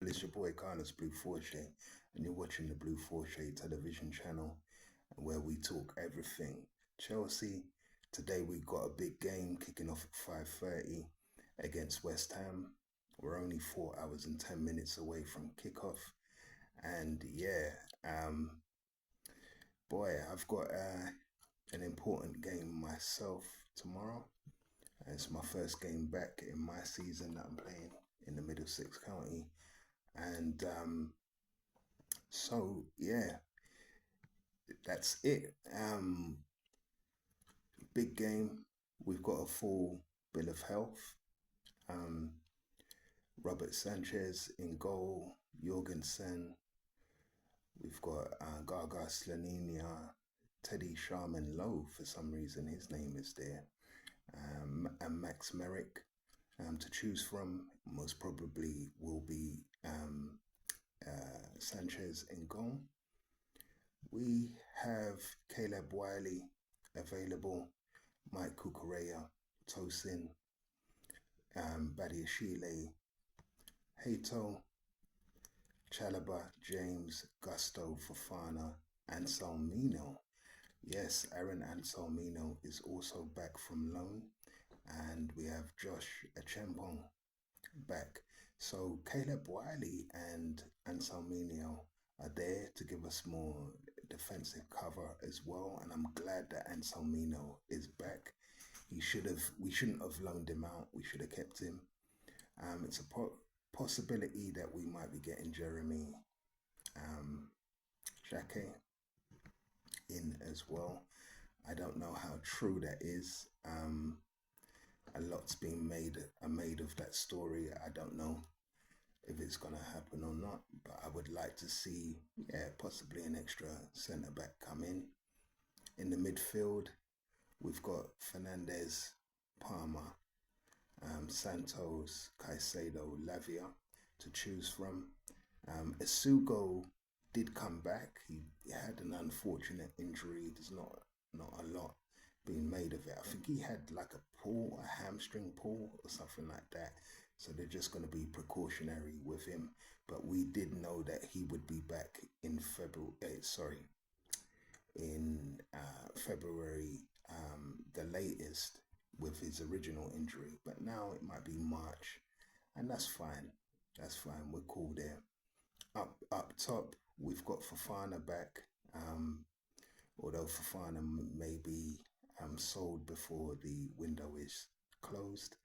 It's your boy Carlos Blue Forte, and you're watching the Blue Forte television channel where we talk everything Chelsea. Today we got a big game kicking off at 5:30 against West Ham. We're only 4 hours and 10 minutes away from kickoff, and boy, I've got an important game myself tomorrow. It's my first game back in my season that I'm playing in the Middlesex County. And so, yeah, that's it. Big game. We've got a full bill of health. Um, Robert Sanchez in goal, Jorgensen. We've got Gaga Slaninia, Teddy Sharman Lowe, for some reason his name is there, and Max Merrick to choose from. Most probably will be Sanchez in goal. We have Caleb Wiley available, Mike Kukureya, Tosin, Badiashile, Hato, Chalaba, James, Gusto, Fofana, Anselmino. Yes, Aaron Anselmino is also back from loan. And we have Josh Achempong back. So Caleb Wiley and Anselmino are there to give us more defensive cover as well. And I'm glad that Anselmino is back. We shouldn't have loaned him out. We should have kept him. It's a possibility that we might be getting Jeremy Jacquet in as well. I don't know how true that is. A lot's been made of that story. I don't know if it's gonna happen or not, but I would like to see, possibly an extra centre back come in. In the midfield, we've got Fernandez, Palmer, Santos, Caicedo, Lavia to choose from. Isugo did come back. He had an unfortunate injury. There's not a lot being made of it. I think he had like a hamstring pull or something like that. So they're just going to be precautionary with him. But we did know that he would be back in February. February, the latest, with his original injury. But now it might be March, and that's fine. That's fine. We're cool there. Up top, we've got Fofana back. Although Fofana may be sold before the window is closed.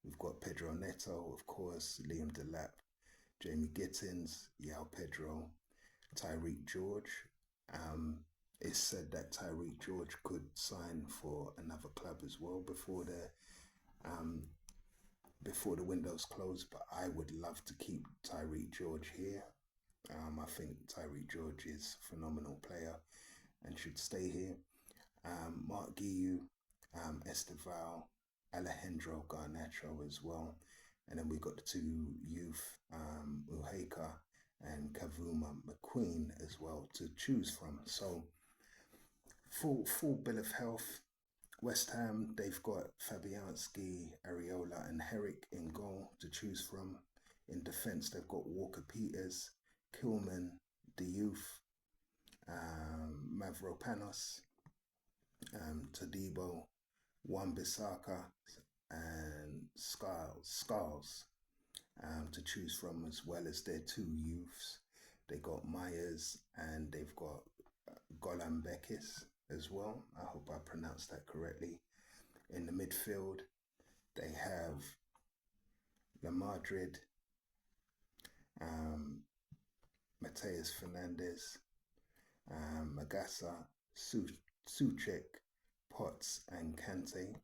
We've got Pedro Neto, of course, Liam Delap, Jamie Gittins, Yao Pedro, Tyreek George. It's said that Tyreek George could sign for another club as well before the window's closed, but I would love to keep Tyreek George here. I think Tyreek George is a phenomenal player and should stay here. Mark Guiu, Esteval, Alejandro Garnacho as well. And then we got the two youth, Uheka and Kavuma McQueen as well to choose from. So full bill of health. West Ham, they've got Fabianski, Areola and Herrick in goal to choose from. In defence, they've got Walker Peters, Kilman, Diouf, Mavropanos, Todibo, Wan-Bissaka and Skulls to choose from, as well as their two youths. They got Myers and they've got Golan Bekis as well. I hope I pronounced that correctly. In the midfield, they have La Madrid, Mateus Fernandez, Magassa, Suchek, Potts and Kante.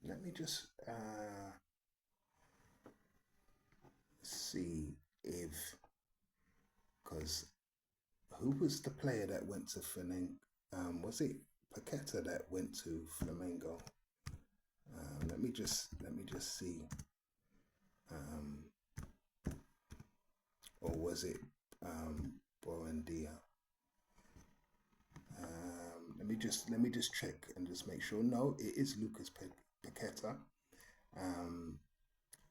Let me just see if, because who was the player that went to Flamengo? Was it Paqueta that went to Flamengo? Let me just see. Or was it Buendia? Let me just check and just make sure. No, it is Lucas Paqueta,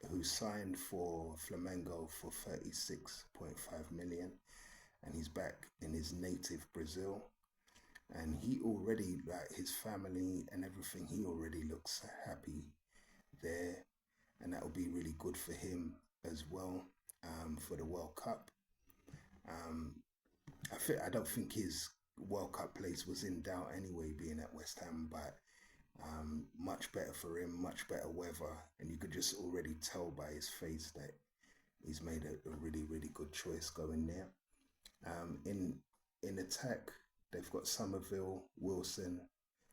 who was signed for Flamengo for 36.5 million, and he's back in his native Brazil. And he already, like his family and everything, he already looks happy there, and that will be really good for him as well, for the World Cup. Um, I don't think his World Cup place was in doubt anyway, being at West Ham, but much better for him, much better weather, and you could just already tell by his face that he's made a really, really good choice going there. In attack, they've got Somerville, Wilson,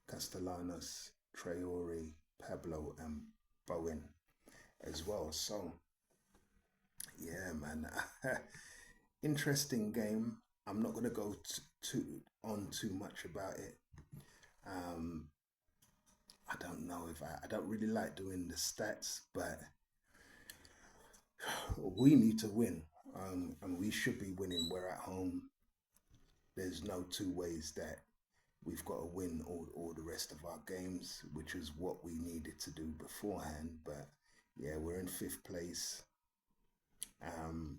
Castellanos, Traore, Pablo, and Bowen as well. So yeah, man, interesting game. I'm not gonna go too much about it. Um, I don't know if I don't really like doing the stats, but we need to win, and we should be winning. We're at home. There's no two ways that we've got to win all the rest of our games, which is what we needed to do beforehand. But yeah, we're in fifth place. Um,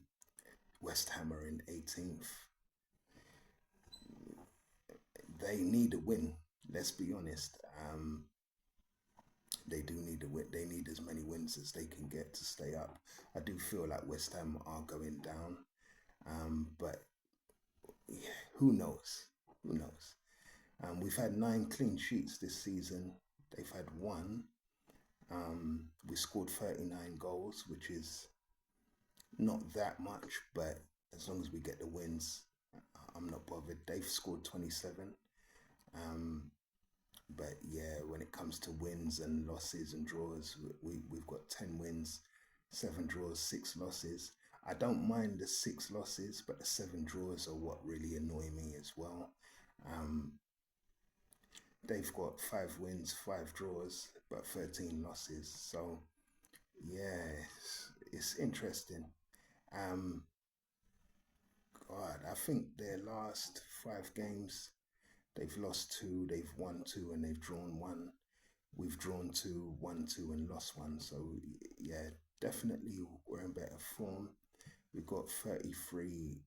West Ham are in 18th. They need a win. Let's be honest. They do need a win. They need as many wins as they can get to stay up. I do feel like West Ham are going down, but yeah, who knows? Who knows? We've had 9 clean sheets this season. They've had one. We scored 39 goals, which is not that much, but as long as we get the wins, I'm not bothered. They've scored 27. But yeah, when it comes to wins and losses and draws, we've got 10 wins, 7 draws, 6 losses. I don't mind the 6 losses, but the 7 draws are what really annoy me as well. They've got 5 wins, 5 draws, but 13 losses. So yeah, it's interesting. Um, God, I think their last 5 games, they've lost 2, they've won 2, and they've drawn 1. We've drawn 2, won 2, and lost 1. So yeah, definitely we're in better form. We've got 33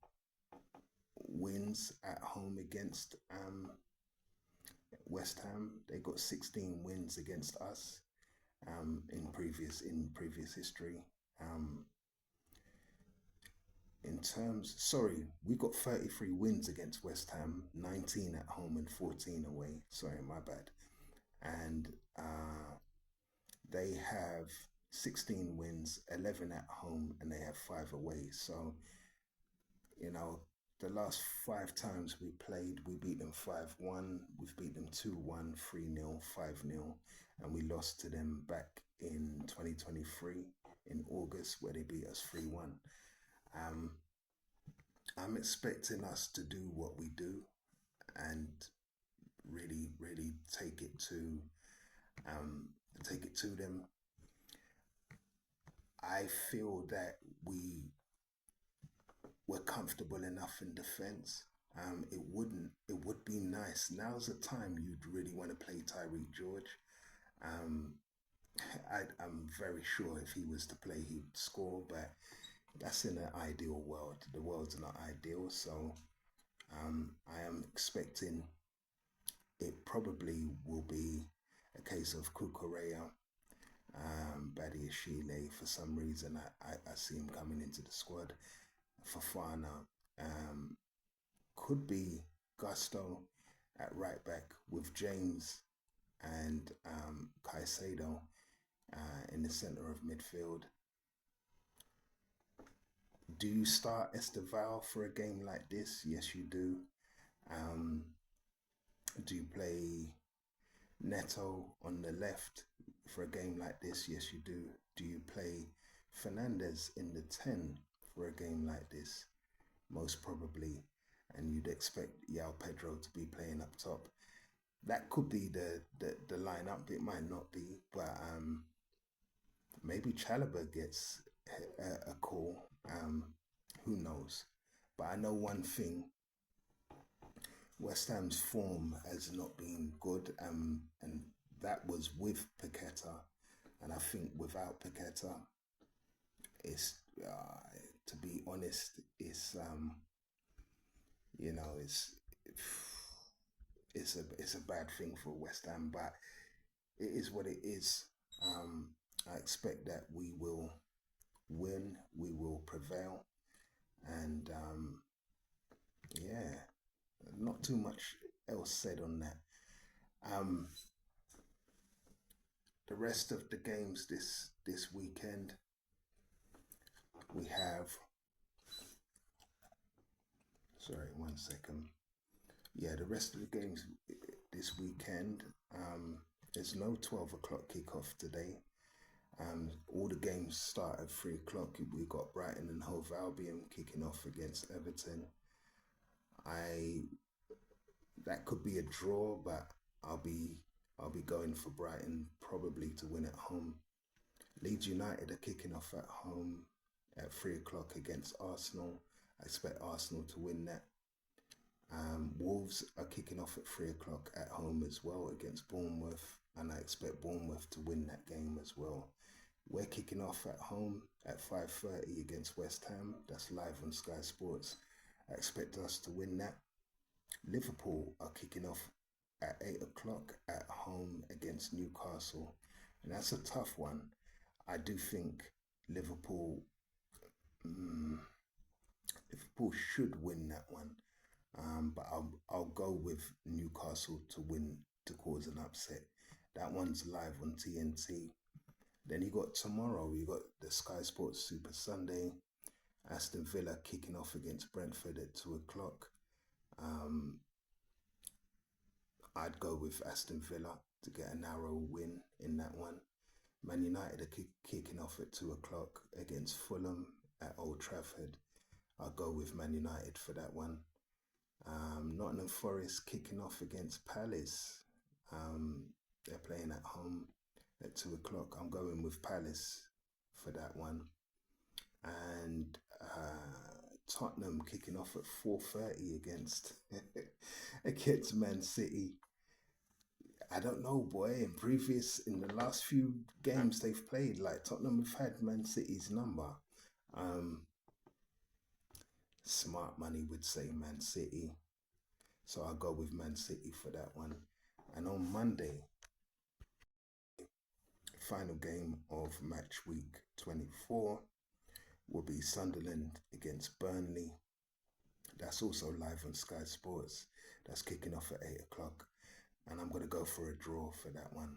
wins at home against West Ham. They got 16 wins against us in previous history. We got 33 wins against West Ham, 19 at home and 14 away. Sorry, my bad. And they have 16 wins, 11 at home, and they have 5 away. So, you know, the last 5 times we played, we beat them 5-1. We've beat them 2-1, 3-0, 5-0, and we lost to them back in 2023 in August, where they beat us 3-1. I'm expecting us to do what we do and really, really take it to them. I feel that we're comfortable enough in defence. It would be nice. Now's the time you'd really want to play Tyreek George. I'm very sure if he was to play, he'd score, but that's in an ideal world. The world's not ideal, so I am expecting it probably will be a case of Kukurea, Badiashile. For some reason, I see him coming into the squad. Fafana, could be Gusto at right back with James and Caicedo in the centre of midfield. Do you start Esteval for a game like this? Yes, you do. Do you play Neto on the left for a game like this? Yes, you do. Do you play Fernandez in the 10 for a game like this? Most probably. And you'd expect Yao Pedro to be playing up top. That could be the lineup. It might not be, but maybe Chalobah gets a call. Who knows? But I know one thing. West Ham's form has not been good, and that was with Paqueta. And I think without Paqueta, it's to be honest, it's you know, it's a bad thing for West Ham, but it is what it is. I expect that we will win, we will prevail, and yeah, not too much else said on that. Um, the rest of the games this weekend, we have. Sorry, 1 second. Yeah, the rest of the games this weekend. There's no 12 o'clock kickoff today. All the games start at 3 o'clock. We've got Brighton and Hove Albion kicking off against Everton. I That could be a draw, but I'll be going for Brighton probably to win at home. Leeds United are kicking off at home at 3 o'clock against Arsenal. I expect Arsenal to win that. Wolves are kicking off at 3 o'clock at home as well against Bournemouth, and I expect Bournemouth to win that game as well. We're kicking off at home at 5:30 against West Ham. That's live on Sky Sports. I expect us to win that. Liverpool are kicking off at 8 o'clock at home against Newcastle, and that's a tough one. I do think Liverpool mm, Liverpool should win that one, but I'll go with Newcastle to win to cause an upset. That one's live on TNT. Then you got tomorrow. You got the Sky Sports Super Sunday. Aston Villa kicking off against Brentford at 2 o'clock. I'd go with Aston Villa to get a narrow win in that one. Man United are kicking off at 2 o'clock against Fulham at Old Trafford. I'll go with Man United for that one. Nottingham Forest kicking off against Palace. They're playing at home at 2 o'clock. I'm going with Palace for that one. And Tottenham kicking off at 4:30 against against Man City. I don't know, boy. In the last few games they've played, like Tottenham have had Man City's number. Smart money would say Man City, so I'll go with Man City for that one. And on Monday, final game of match week 24 will be Sunderland against Burnley. That's also live on Sky Sports. That's kicking off at 8 o'clock. And I'm going to go for a draw for that one.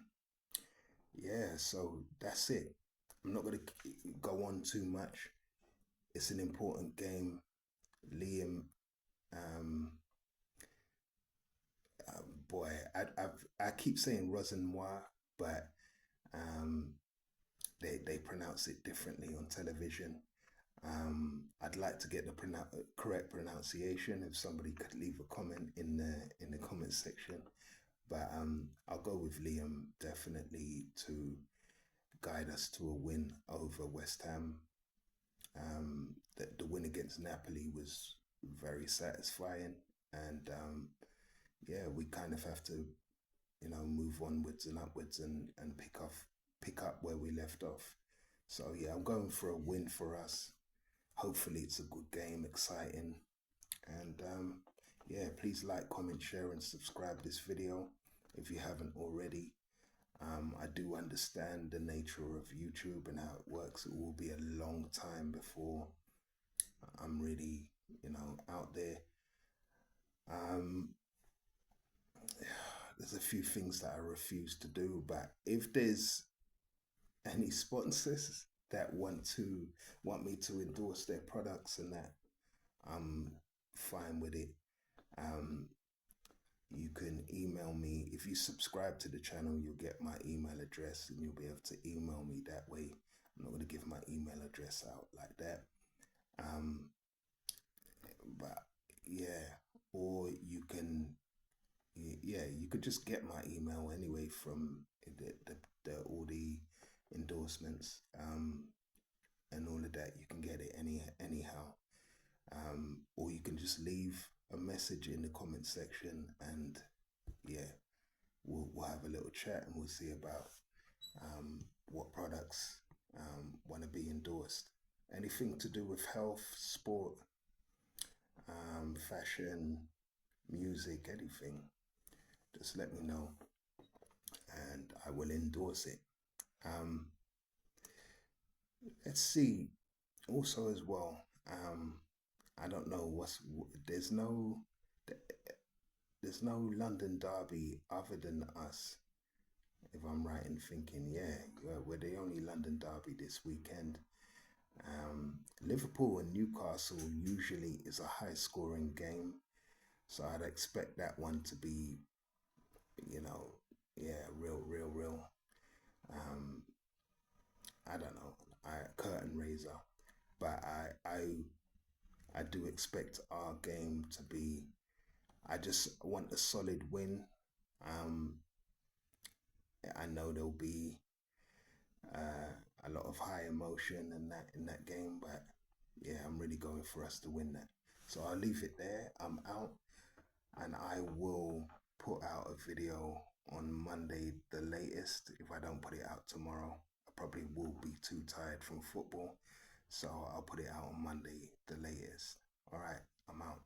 Yeah, so that's it. I'm not going to go on too much. It's an important game. Liam, boy, I keep saying Rosennoir, but they pronounce it differently on television. I'd like to get the correct pronunciation. If somebody could leave a comment in the comment section, but I'll go with Liam definitely to guide us to a win over West Ham. The win against Napoli was very satisfying, and yeah, we kind of have to, move onwards and upwards and pick up where we left off. So yeah, I'm going for a win for us. Hopefully, it's a good game, exciting, and yeah, please like, comment, share, and subscribe this video if you haven't already. I do understand the nature of YouTube and how it works. It will be a long time before I'm really, out there. There's a few things that I refuse to do, but if there's any sponsors that want me to endorse their products and that, I'm fine with it. You can email me. If you subscribe to the channel, you'll get my email address and you'll be able to email me that way. I'm not going to give my email address out like that. But yeah, or you could just get my email anyway from all the endorsements and all of that. You can get it anyhow. Or you can just leave a message in the comment section, and yeah, we'll have a little chat and we'll see about what products want to be endorsed. anything to do with health, sport, fashion, music, anything, just let me know and I will endorse it. Um, let's see. Also, as well, I don't know there's no London derby other than us. If I'm right in thinking, yeah, we're the only London derby this weekend. Liverpool and Newcastle usually is a high scoring game, so I'd expect that one to be, you know, yeah, real. Um, I don't know, curtain raiser, but I do expect our game to be. I just want a solid win. Um, I know there'll be a lot of high emotion in that game, but yeah, I'm really going for us to win that. So I'll leave it there. I'm out, and I will put out a video on Monday, the latest. If I don't put it out tomorrow, I probably will be too tired from football. So I'll put it out on Monday, the latest. All right, I'm out.